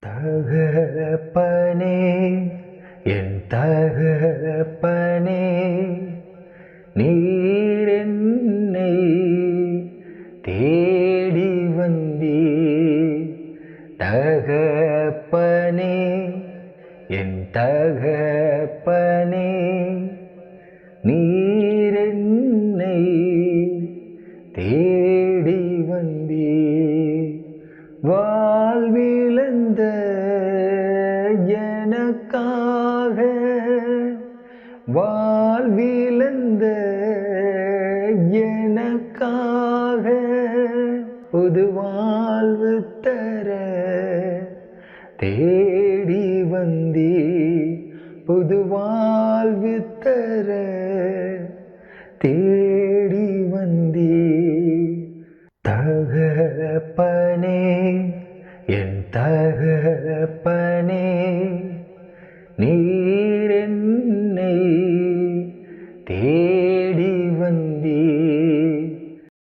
தகப்பனே, என் தகப்பனே, நீர் என்னை தேடி வந்தீர். தகப்பனே, என் தகப்பனே, நீர் என்னை தேடி வந்தீர். வாழ்விழந்த எனக்காக, வாழ்விழந்த எனக்காக, புது வாழ்வு தர தேடி வந்தீர். புது வாழ்வு தர தேடி வந்தீர். தகப்பனே, என் தகப்பனே,